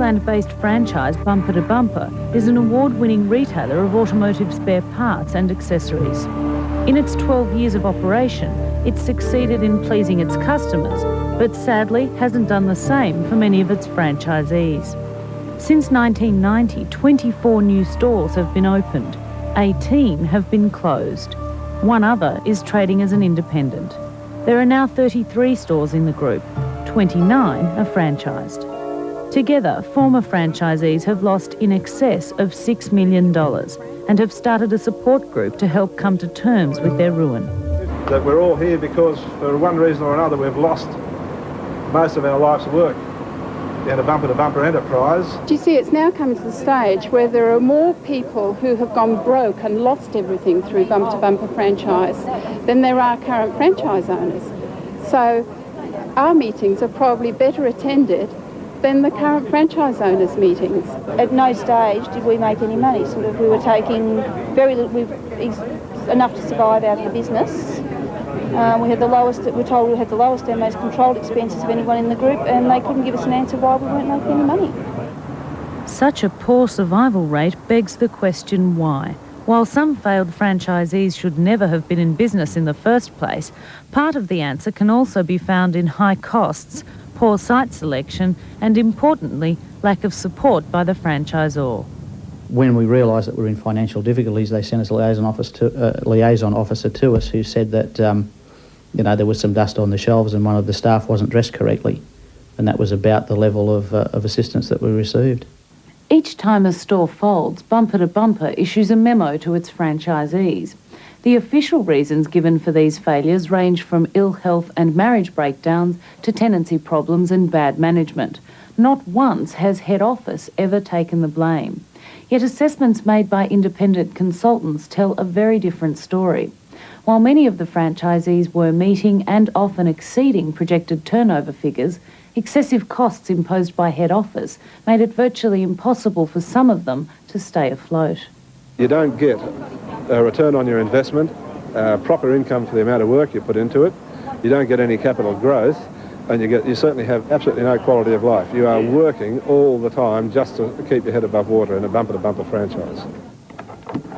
Queensland-based franchise Bumpa-T-Bumpa is an award-winning retailer of automotive spare parts and accessories. In its 12 years of operation, it's succeeded in pleasing its customers, but sadly hasn't done the same for many of its franchisees. Since 1990, 24 new stores have been opened. 18 have been closed. One other is trading as an independent. There are now 33 stores in the group. 29 are franchised. Together, former franchisees have lost in excess of $6 million and have started a support group to help come to terms with their ruin. That we're all here because, for one reason or another, we've lost most of our life's work in a Bumpa-T-Bumpa enterprise. Do you see, it's now coming to the stage where there are more people who have gone broke and lost everything through Bumpa-T-Bumpa franchise than there are current franchise owners. So our meetings are probably better attended than the current franchise owners' meetings. At no stage did we make any money. Sort of, we were taking very little, enough to survive out of the business. We had the lowest. We're told we had the lowest and most controlled expenses of anyone in the group, and they couldn't give us an answer why we weren't making any money. Such a poor survival rate begs the question why. While some failed franchisees should never have been in business in the first place, part of the answer can also be found in high costs, poor site selection and, importantly, lack of support by the franchisor. When we realised that we were in financial difficulties, they sent us a liaison officer to us who said that there was some dust on the shelves and one of the staff wasn't dressed correctly, and that was about the level of assistance that we received. Each time a store folds, Bumpa-T-Bumpa issues a memo to its franchisees. The official reasons given for these failures range from ill health and marriage breakdowns to tenancy problems and bad management. Not once has head office ever taken the blame. Yet assessments made by independent consultants tell a very different story. While many of the franchisees were meeting and often exceeding projected turnover figures, excessive costs imposed by head office made it virtually impossible for some of them to stay afloat. You don't get a return on your investment, proper income for the amount of work you put into it. You don't get any capital growth, and you certainly have absolutely no quality of life. You are working all the time just to keep your head above water in a Bumpa-T-Bumpa franchise.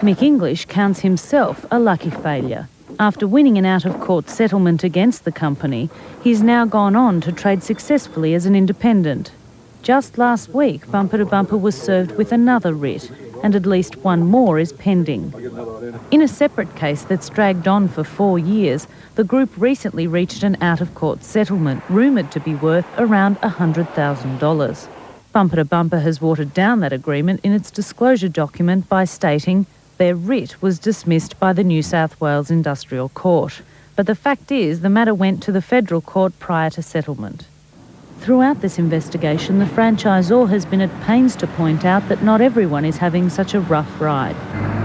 Mick English counts himself a lucky failure. After winning an out-of-court settlement against the company, he's now gone on to trade successfully as an independent. Just last week, Bumpa-T-Bumpa was served with another writ, and at least one more is pending. In a separate case that's dragged on for 4 years, the group recently reached an out-of-court settlement rumoured to be worth around $100,000. Bumpa-T-Bumpa has watered down that agreement in its disclosure document by stating their writ was dismissed by the New South Wales Industrial Court. But the fact is, the matter went to the federal court prior to settlement. Throughout this investigation, the franchisor has been at pains to point out that not everyone is having such a rough ride.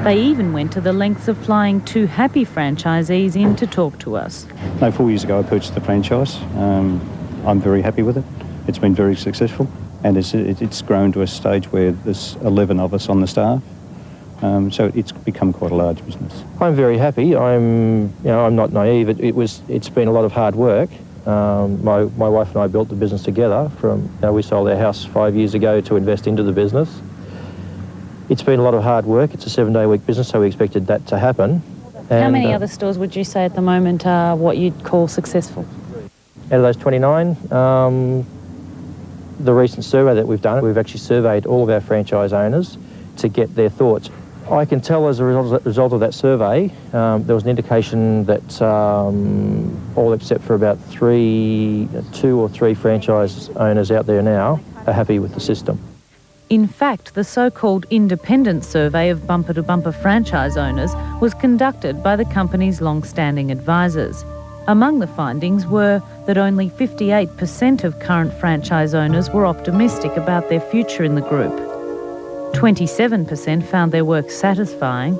They even went to the lengths of flying 2 happy franchisees in to talk to us. 4 years ago I purchased the franchise. I'm very happy with it. It's been very successful, and it's grown to a stage where there's 11 of us on the staff. So it's become quite a large business. I'm very happy. I'm not naive. It's been a lot of hard work. My wife and I built the business together. We sold our house 5 years ago to invest into the business. It's been a lot of hard work. It's a 7-day-a-week business, so we expected that to happen. How many other stores would you say at the moment are what you'd call successful? Out of those 29, the recent survey that we've done, we've actually surveyed all of our franchise owners to get their thoughts. I can tell as a result of that survey, there was an indication that all except for about 2 or 3 franchise owners out there now are happy with the system. In fact, the so-called independent survey of Bumpa-T-Bumpa franchise owners was conducted by the company's long-standing advisors. Among the findings were that only 58% of current franchise owners were optimistic about their future in the group. 27% found their work satisfying.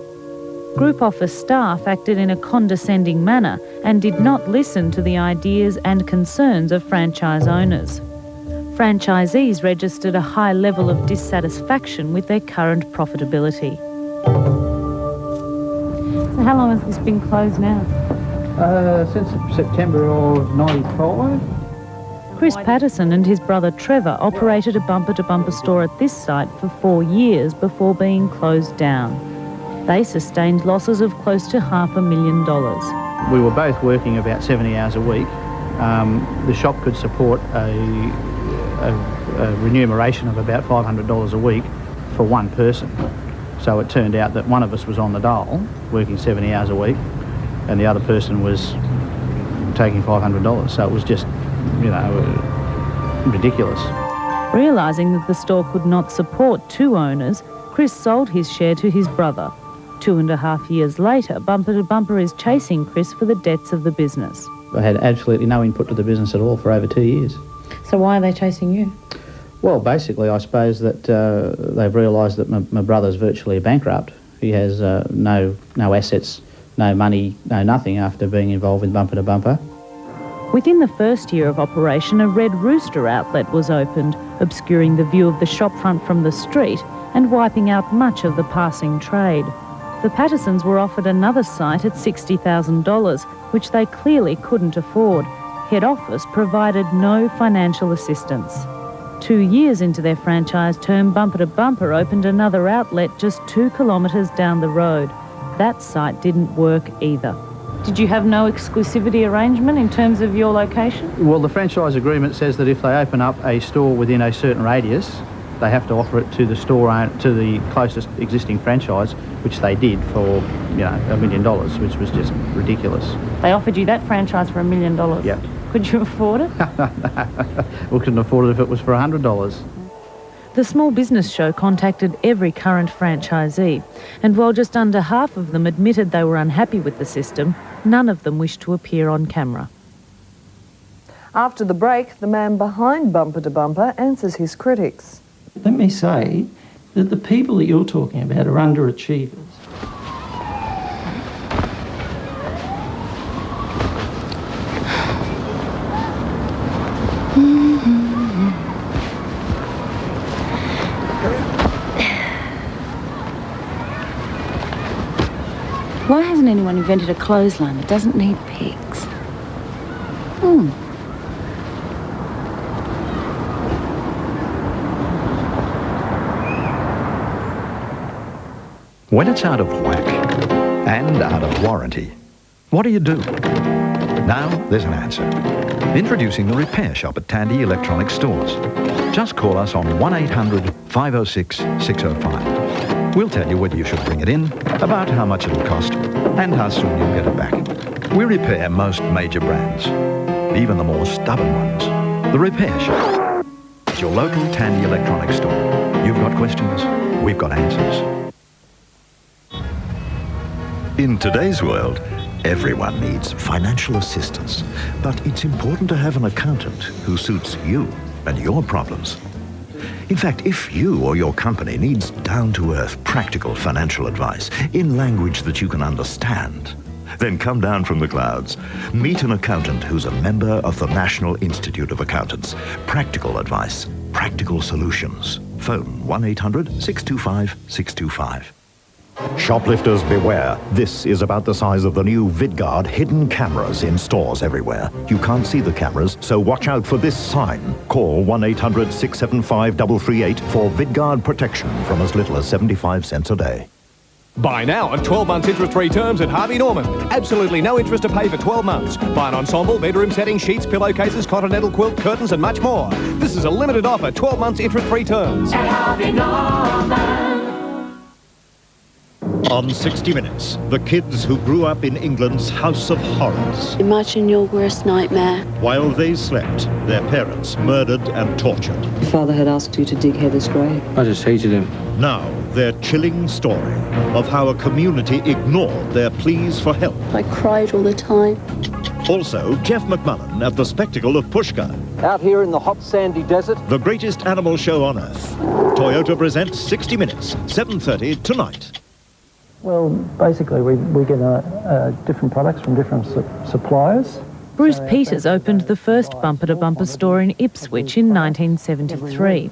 Group office staff acted in a condescending manner and did not listen to the ideas and concerns of franchise owners. Franchisees registered a high level of dissatisfaction with their current profitability. So how long has this been closed now? Since September of '95. Chris Patterson and his brother Trevor operated a Bumpa-to-Bumpa store at this site for 4 years before being closed down. They sustained losses of close to $500,000. We were both working about 70 hours a week. The shop could support a remuneration of about $500 a week for one person. So it turned out that one of us was on the dole, working 70 hours a week, and the other person was taking $500. So it was just, ridiculous. Realising that the store could not support two owners, Chris sold his share to his brother. 2.5 years later, Bumpa-to-Bumpa is chasing Chris for the debts of the business. I had absolutely no input to the business at all for over 2 years. So why are they chasing you? Well, basically, I suppose that they've realised that my brother's virtually bankrupt. He has no assets, no money, no nothing after being involved with Bumpa-to-Bumpa. Within the first year of operation, a Red Rooster outlet was opened, obscuring the view of the shopfront from the street and wiping out much of the passing trade. The Pattersons were offered another site at $60,000, which they clearly couldn't afford. Head office provided no financial assistance. 2 years into their franchise term, Bumpa-to-Bumpa opened another outlet just 2 kilometres down the road. That site didn't work either. Did you have no exclusivity arrangement in terms of your location? Well, the franchise agreement says that if they open up a store within a certain radius, they have to offer it to the to the closest existing franchise, which they did for, $1 million, which was just ridiculous. They offered you that franchise for $1 million? Yep. Could you afford it? We couldn't afford it if it was for $100. The Small Business Show contacted every current franchisee, and while just under half of them admitted they were unhappy with the system, none of them wished to appear on camera. After the break, the man behind Bumpa-to-Bumpa answers his critics. Let me say that the people that you're talking about are underachievers. Why hasn't anyone invented a clothesline that doesn't need pegs? When it's out of whack and out of warranty, what do you do? Now there's an answer. Introducing the repair shop at Tandy Electronics Stores. Just call us on 1-800-506-605. We'll tell you whether you should bring it in, about how much it'll cost, and how soon you'll get it back. We repair most major brands, even the more stubborn ones. The Repair Shop. It's your local Tandy Electronics store. You've got questions, we've got answers. In today's world, everyone needs financial assistance, but it's important to have an accountant who suits you and your problems. In fact, if you or your company needs down-to-earth, practical financial advice in language that you can understand, then come down from the clouds. Meet an accountant who's a member of the National Institute of Accountants. Practical advice, practical solutions. Phone 1-800-625-625. Shoplifters beware. This is about the size of the new VidGuard hidden cameras in stores everywhere. You can't see the cameras, so watch out for this sign. Call 1-800-675-338 for VidGuard protection from as little as 75 cents a day. Buy now on 12 months interest-free terms at Harvey Norman. Absolutely no interest to pay for 12 months. Buy an ensemble, bedroom setting, sheets, pillowcases, continental quilt, curtains and much more. This is a limited offer, 12 months interest-free terms. At Harvey Norman. On 60 Minutes, the kids who grew up in England's House of Horrors. Imagine your worst nightmare. While they slept, their parents murdered and tortured. Your father had asked you to dig Heather's grave. I just hated him. Now, their chilling story of how a community ignored their pleas for help. I cried all the time. Also, Jeff McMullen at the spectacle of Pushkar. Out here in the hot sandy desert. The greatest animal show on earth. Toyota presents 60 Minutes, 7:30 tonight. Well, basically, we get different products from different suppliers. Bruce Peters opened the first Bumpa-to-Bumpa store in Ipswich in 1973.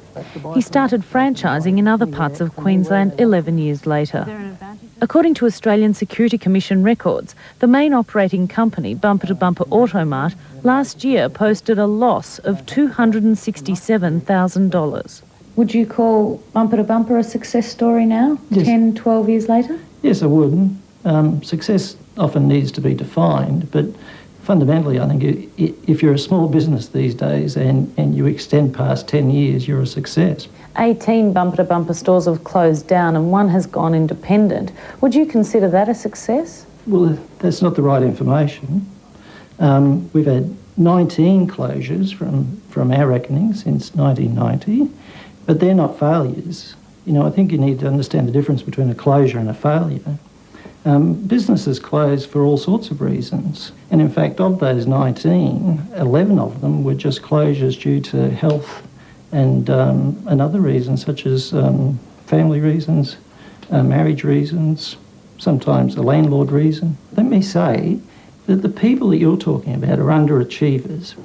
He started franchising in other parts of Queensland 11 years later. According to Australian Security Commission records, the main operating company, Bumpa-to-Bumpa Automart, last year posted a loss of $267,000. Would you call Bumpa-to-Bumpa a success story now, Yes. 10, 12 years later? Yes, I would. Success often needs to be defined, but fundamentally I think if you're a small business these days and you extend past 10 years, you're a success. 18 Bumpa-to-Bumpa stores have closed down and one has gone independent. Would you consider that a success? Well, that's not the right information. We've had 19 closures from our reckoning since 1990, but they're not failures. You know, I think you need to understand the difference between a closure and a failure. Businesses close for all sorts of reasons, and in fact of those 19, 11 of them were just closures due to health and other reasons such as family reasons, marriage reasons, sometimes a landlord reason. Let me say that the people that you're talking about are underachievers.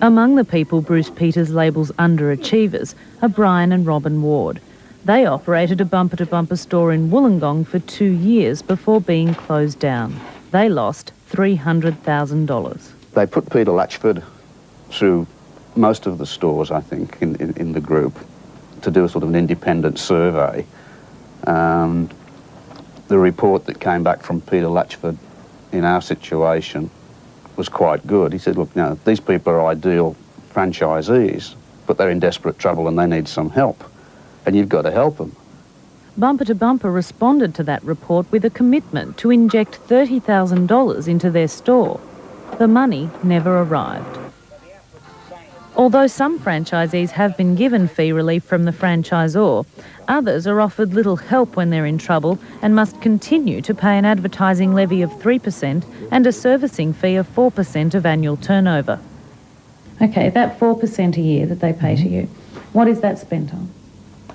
Among the people Bruce Peters labels underachievers are Brian and Robin Ward. They operated a Bumpa-to-Bumpa store in Wollongong for 2 years before being closed down. They lost $300,000. They put Peter Latchford through most of the stores, I think, in the group to do a sort of an independent survey. And the report that came back from Peter Latchford in our situation was quite good. He said, look, now, these people are ideal franchisees, but they're in desperate trouble and they need some help, and you've got to help them. Bumpa-to-Bumpa responded to that report with a commitment to inject $30,000 into their store. The money never arrived. Although some franchisees have been given fee relief from the franchisor, others are offered little help when they're in trouble and must continue to pay an advertising levy of 3% and a servicing fee of 4% of annual turnover. OK, that 4% a year that they pay to you, what is that spent on?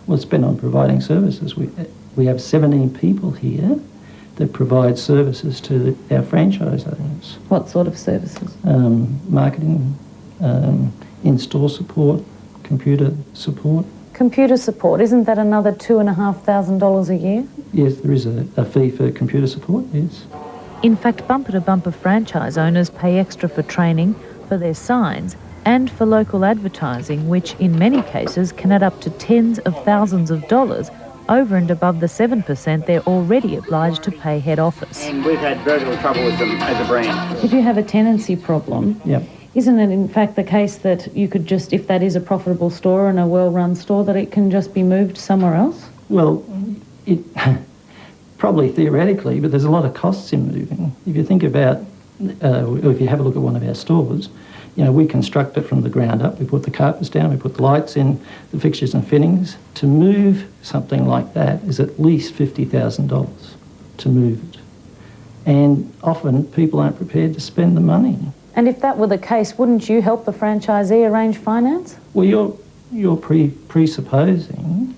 Well, it's spent on providing services. We have 17 people here that provide services to our franchise owners. What sort of services? Marketing, in-store support, computer support. Computer support, isn't that another $2,500 a year? Yes, there is a fee for computer support, yes. In fact, Bumpa-to-Bumpa franchise owners pay extra for training, for their signs, and for local advertising, which in many cases can add up to tens of thousands of dollars over and above the 7% they're already obliged to pay head office. And we've had very little trouble with them as a brand. If you have a tenancy problem, isn't it in fact the case that you could just, if that is a profitable store and a well-run store, that it can just be moved somewhere else? Well, it probably theoretically, but there's a lot of costs in moving. If you think about, or if you have a look at one of our stores, you know, we construct it from the ground up. We put the carpets down, we put the lights in, the fixtures and fittings. To move something like that is at least $50,000 to move it. And often people aren't prepared to spend the money. And if that were the case, wouldn't you help the franchisee arrange finance? Well, you're presupposing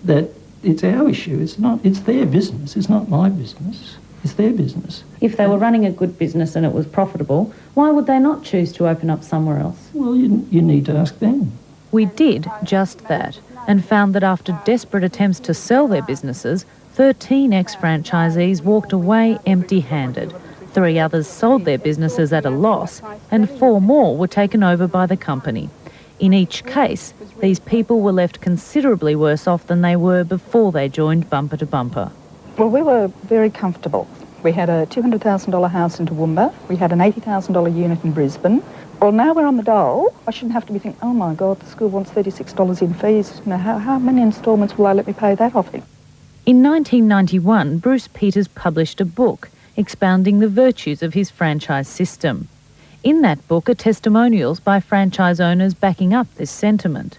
that it's our issue. It's their business. It's not my business. It's their business. If they were running a good business and it was profitable, why would they not choose to open up somewhere else? Well, you need to ask them. We did just that and found that after desperate attempts to sell their businesses, 13 ex-franchisees walked away empty-handed. 3 others sold their businesses at a loss and 4 more were taken over by the company. In each case, these people were left considerably worse off than they were before they joined Bumpa-to-Bumpa. Well, we were very comfortable. We had a $200,000 house in Toowoomba. We had an $80,000 unit in Brisbane. Well, now we're on the dole. I shouldn't have to be thinking, oh my God, the school wants $36 in fees. You know, how many instalments will they let me pay that off in? In 1991, Bruce Peters published a book expounding the virtues of his franchise system. In that book are testimonials by franchise owners backing up this sentiment.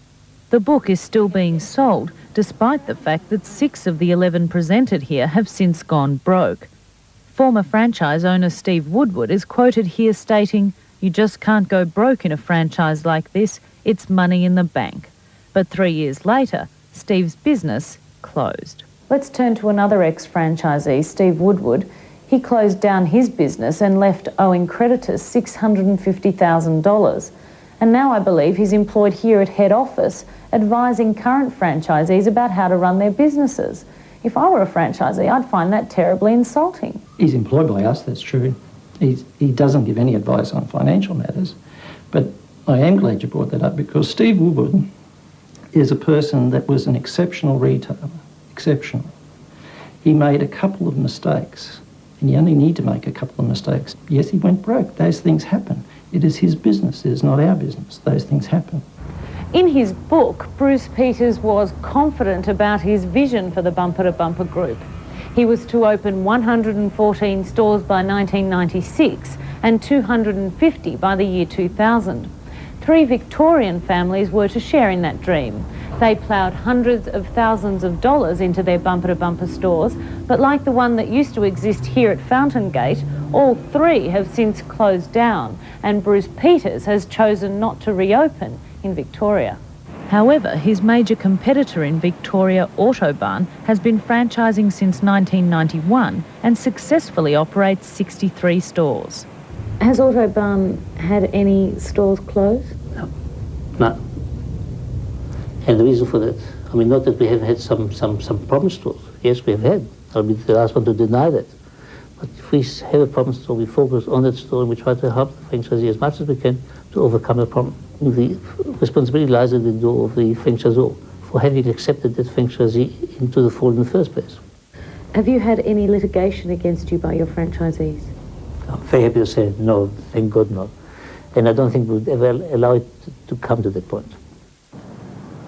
The book is still being sold, despite the fact that 6 of the 11 presented here have since gone broke. Former franchise owner Steve Woodward is quoted here stating, "You just can't go broke in a franchise like this, it's money in the bank." But 3 years later, Steve's business closed. Let's turn to another ex-franchisee, Steve Woodward. He closed down his business and left owing creditors $650,000. And now I believe he's employed here at head office, advising current franchisees about how to run their businesses. If I were a franchisee, I'd find that terribly insulting. He's employed by us, that's true. He doesn't give any advice on financial matters. But I am glad you brought that up, because Steve Woodward is a person that was an exceptional retailer. Exceptional. He made a couple of mistakes, and you only need to make a couple of mistakes. Yes, he went broke. Those things happen. It is his business. It is not our business. Those things happen. In his book, Bruce Peters was confident about his vision for the Bumpa-to-Bumpa group. He was to open 114 stores by 1996 and 250 by the year 2000. 3 Victorian families were to share in that dream. They ploughed hundreds of thousands of dollars into their Bumpa-to-Bumpa stores, but like the one that used to exist here at Fountain Gate, all 3 have since closed down, and Bruce Peters has chosen not to reopen in Victoria. However, his major competitor in Victoria, Autobarn, has been franchising since 1991 and successfully operates 63 stores. Has Autobarn had any stores close? No. And the reason for that, I mean, not that we have had some problem stores. Yes, we have had. I'll be the last one to deny that. But if we have a problem store, we focus on that store and we try to help the franchisee as much as we can to overcome the problem. The responsibility lies at the door of the franchisor for having accepted that franchisee into the fold in the first place. Have you had any litigation against you by your franchisees? I'm very happy to say no, thank God not. And I don't think we would ever allow it to come to that point.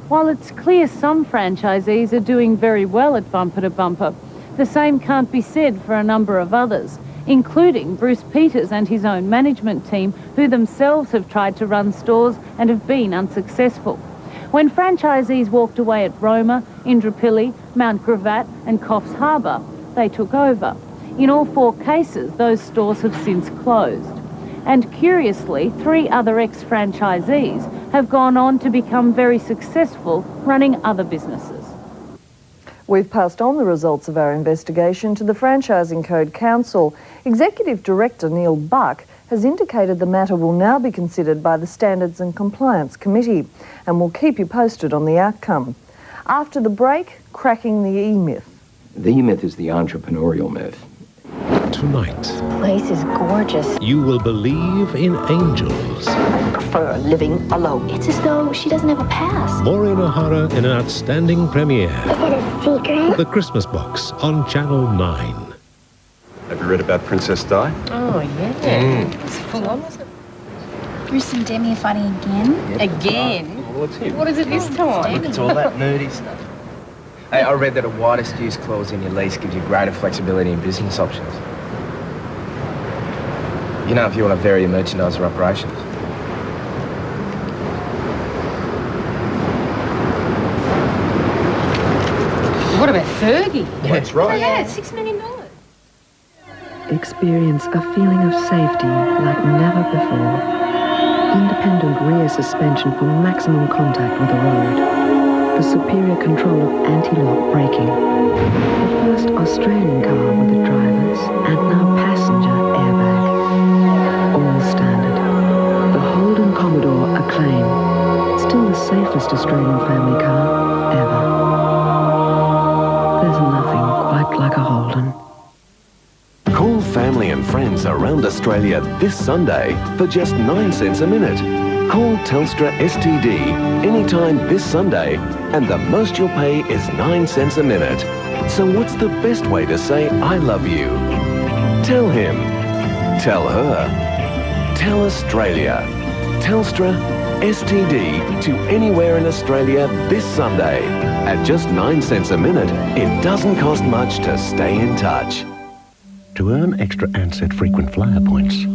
While it's clear some franchisees are doing very well at Bumpa-to-Bumpa, the same can't be said for a number of others, including Bruce Peters and his own management team, who themselves have tried to run stores and have been unsuccessful. When franchisees walked away at Roma, Indooroopilly, Mount Gravatt and Coffs Harbour, they took over. In all 4 cases, those stores have since closed. And curiously, 3 other ex-franchisees have gone on to become very successful running other businesses. We've passed on the results of our investigation to the Franchising Code Council. Executive Director Neil Buck has indicated the matter will now be considered by the Standards and Compliance Committee, and we'll keep you posted on the outcome. After the break, cracking the E-myth. The E-myth is the entrepreneurial myth. Tonight, This place is gorgeous. you will believe in angels. I prefer living alone. It's as though she doesn't have a past. Maureen O'Hara in an outstanding premiere. Is it a secret? The Christmas Box on Channel 9. Have you read about Princess Di? Oh, yeah. It's full on, wasn't it? Bruce and Demi are fighting again? Again? Well, it's him. What is it this time? Look, it's all that nerdy stuff. Hey, I read that a widest use clause in your lease gives you greater flexibility in business options. You know, if you want to vary your merchandiser operations. What about Fergie? That's right. Oh, yeah, it's $6 million. Experience a feeling of safety like never before. Independent rear suspension for maximum contact with the road. The superior control of anti-lock braking. The first Australian car with the driver's and now passenger airbag. All standard. The Holden Commodore Acclaim. Still the safest Australian family car ever. There's nothing quite like a Holden. Call family and friends around Australia this Sunday for just 9 cents a minute. Call Telstra STD anytime this Sunday, and the most you'll pay is 9 cents a minute. So what's the best way to say I love you? Tell him. Tell her. Tell Australia. Telstra STD to anywhere in Australia this Sunday. At just 9 cents a minute, it doesn't cost much to stay in touch. To earn extra Ansett frequent flyer points,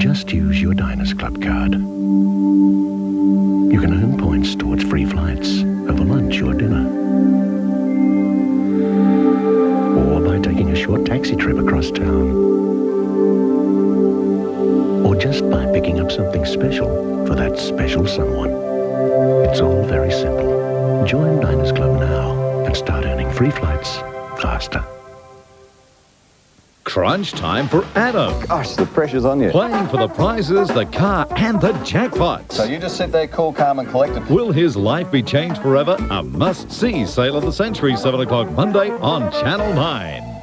just use your Diners Club card. You can earn points towards free flights over lunch or dinner, or by taking a short taxi trip across town, or just by picking up something special for that special someone. It's all very simple. Join Diners Club now and start earning free flights faster. Crunch time for Adam. Gosh, the pressure's on you. Playing for the prizes, the car and the jackpots. So you just sit there cool, calm and collected. Will his life be changed forever? A must-see sale of the century, 7 o'clock Monday on Channel 9.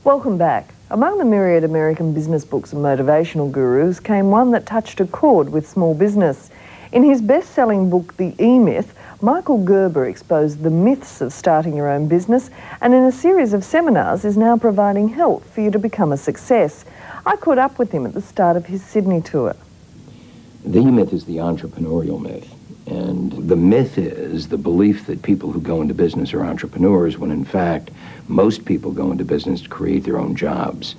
Welcome back. Among the myriad American business books and motivational gurus came one that touched a chord with small business. In his best-selling book, The E-Myth, Michael Gerber exposed the myths of starting your own business, and in a series of seminars is now providing help for you to become a success. I caught up with him at the start of his Sydney tour. The E-Myth is the entrepreneurial myth. And the myth is the belief that people who go into business are entrepreneurs, when in fact most people go into business to create their own jobs.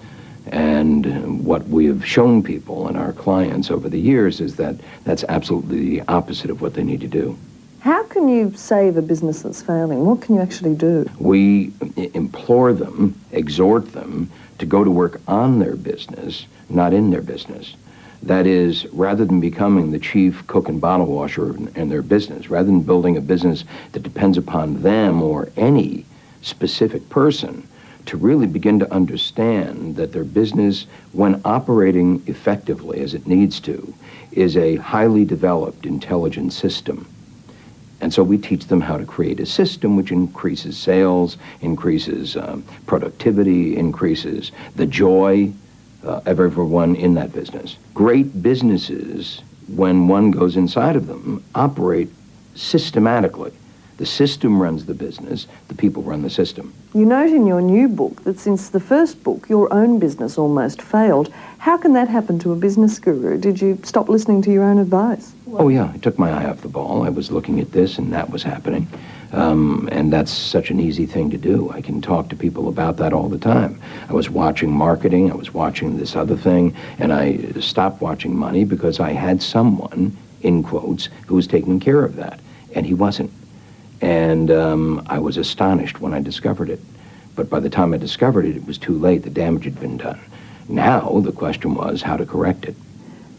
And what we have shown people and our clients over the years is that that's absolutely the opposite of what they need to do. How can you save a business that's failing? What can you actually do? We implore them, exhort them to go to work on their business, not in their business. That is, rather than becoming the chief cook and bottle washer in their business, rather than building a business that depends upon them or any specific person, to really begin to understand that their business, when operating effectively as it needs to, is a highly developed, intelligent system. And so we teach them how to create a system which increases sales, increases productivity, increases the joy of everyone in that business. Great businesses, when one goes inside of them, operate systematically. The system runs the business, the people run the system. You note in your new book that since the first book, your own business almost failed. How can that happen to a business guru? Did you stop listening to your own advice? Oh yeah, I took my eye off the ball. I was looking at this and that was happening. And that's such an easy thing to do. I can talk to people about that all the time. I was watching marketing, I was watching this other thing, and I stopped watching money because I had someone, in quotes, who was taking care of that, and he wasn't. And I was astonished when I discovered it. But by the time I discovered it, it was too late. The damage had been done. Now the question was how to correct it.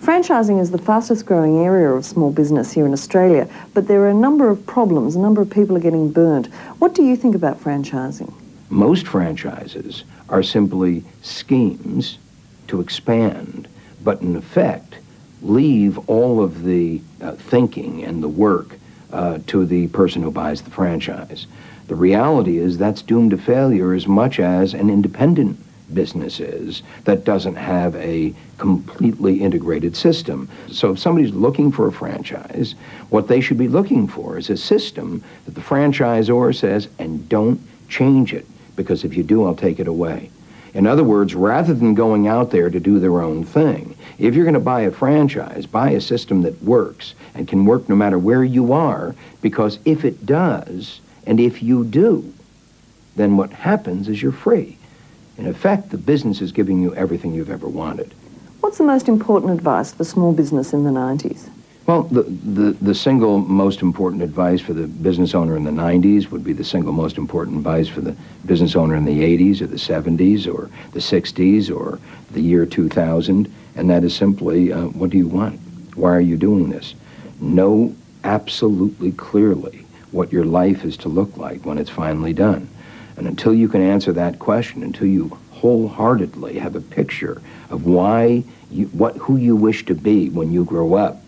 Franchising is the fastest growing area of small business here in Australia, but there are a number of problems, a number of people are getting burnt. What do you think about franchising? Most franchises are simply schemes to expand, but in effect leave all of the thinking and the work to the person who buys the franchise. The reality is that's doomed to failure as much as an independent business is that doesn't have a completely integrated system. So if somebody's looking for a franchise, what they should be looking for is a system that the franchisor says, and don't change it, because if you do, I'll take it away. In other words, rather than going out there to do their own thing, if you're going to buy a franchise, buy a system that works and can work no matter where you are, because if it does, and if you do, then what happens is you're free. In effect, the business is giving you everything you've ever wanted. What's the most important advice for small business in the 90s? Well, the single most important advice for the business owner in the 90s would be the single most important advice for the business owner in the 80s or the 70s or the 60s or the year 2000, and that is simply, what do you want? Why are you doing this? Know absolutely clearly what your life is to look like when it's finally done. And until you can answer that question, until you wholeheartedly have a picture of who you wish to be when you grow up,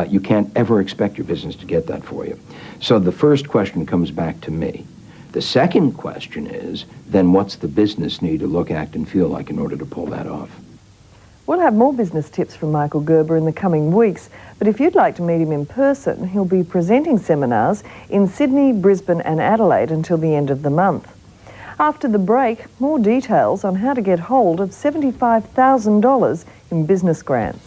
you can't ever expect your business to get that for you. So the first question comes back to me. The second question is, then what's the business need to look, act, and feel like in order to pull that off? We'll have more business tips from Michael Gerber in the coming weeks, but if you'd like to meet him in person, he'll be presenting seminars in Sydney, Brisbane and Adelaide until the end of the month. After the break, more details on how to get hold of $75,000 in business grants.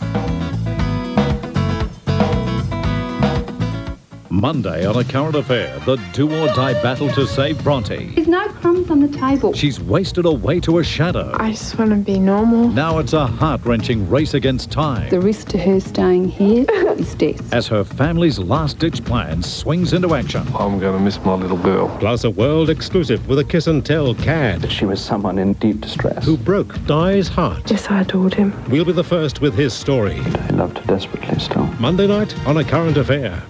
Monday on A Current Affair, the do-or-die battle to save Bronte. There's no crumbs on the table. She's wasted away to a shadow. I just want to be normal. Now it's a heart-wrenching race against time. The risk to her staying here is death. As her family's last-ditch plan swings into action. I'm going to miss my little girl. Plus a world exclusive with a kiss-and-tell cad. She was someone in deep distress. Who broke Di's heart. Yes, I adored him. We'll be the first with his story. I loved her desperately still. Monday night on A Current Affair.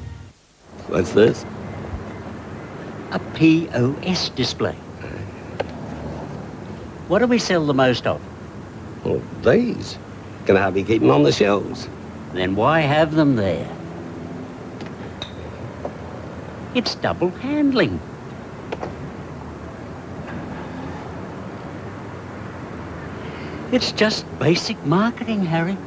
What's this? A POS display. What do we sell the most of? Well, these. Can hardly keep them on the shelves. Then why have them there? It's double handling. It's just basic marketing, Harry.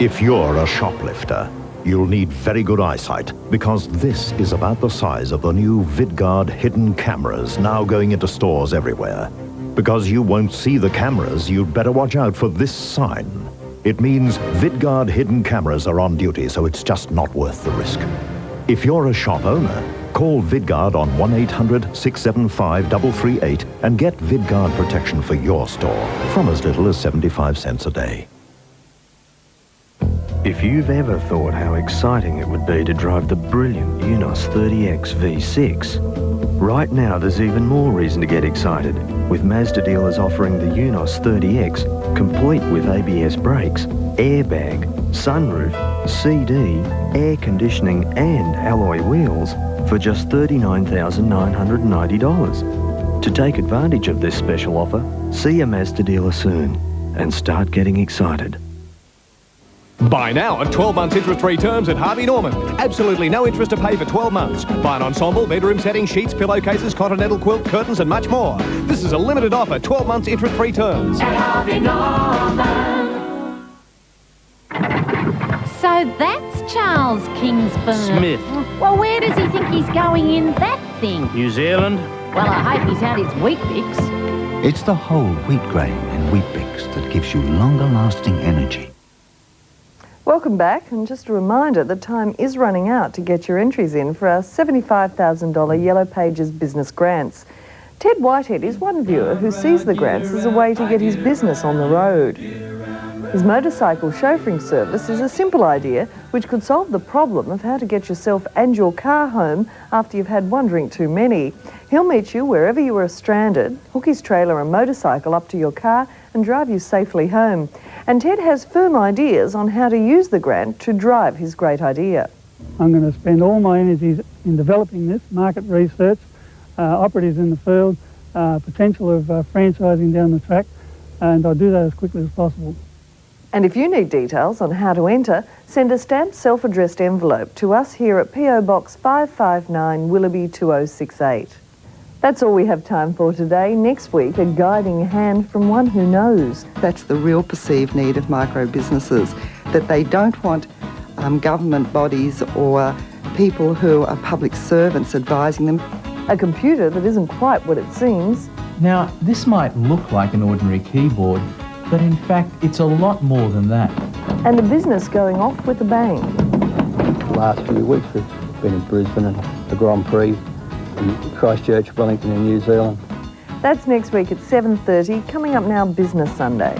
If you're a shoplifter, you'll need very good eyesight, because this is about the size of the new VidGuard hidden cameras now going into stores everywhere. Because you won't see the cameras, you'd better watch out for this sign. It means VidGuard hidden cameras are on duty, so it's just not worth the risk. If you're a shop owner, call VidGuard on 1-800-675-338 and get VidGuard protection for your store from as little as 75 cents a day. If you've ever thought how exciting it would be to drive the brilliant UNOS 30X V6, right now there's even more reason to get excited, with Mazda dealers offering the UNOS 30X complete with ABS brakes, airbag, sunroof, CD, air conditioning and alloy wheels for just $39,990. To take advantage of this special offer, see a Mazda dealer soon and start getting excited. Buy now at 12 months interest-free terms at Harvey Norman. Absolutely no interest to pay for 12 months. Buy an ensemble, bedroom setting, sheets, pillowcases, continental quilt, curtains and much more. This is a limited offer, 12 months interest-free terms. At Harvey Norman. So that's Charles Kingsburn. Smith. Well, where does he think he's going in that thing? New Zealand. Well, I hope he's had his wheat bix. It's the whole wheat grain in Wheat Bix that gives you longer-lasting energy. Welcome back, and just a reminder, the time is running out to get your entries in for our $75,000 Yellow Pages business grants. Ted Whitehead is one viewer who sees the grants as a way to get his business on the road. His motorcycle chauffeuring service is a simple idea which could solve the problem of how to get yourself and your car home after you've had one drink too many. He'll meet you wherever you are stranded, hook his trailer and motorcycle up to your car and drive you safely home. And Ted has firm ideas on how to use the grant to drive his great idea. I'm going to spend all my energies in developing this, market research, operatives in the field, potential of franchising down the track, and I'll do that as quickly as possible. And if you need details on how to enter, send a stamped self-addressed envelope to us here at PO Box 559 Willoughby 2068. That's all we have time for today. Next week, a guiding hand from one who knows. That's the real perceived need of micro businesses, that they don't want government bodies or people who are public servants advising them. A computer that isn't quite what it seems. Now, this might look like an ordinary keyboard, but in fact, it's a lot more than that. And a business going off with a bang. The last few weeks we've been in Brisbane and the Grand Prix, in Christchurch, Wellington in New Zealand. That's next week at 7:30. Coming up now, Business Sunday.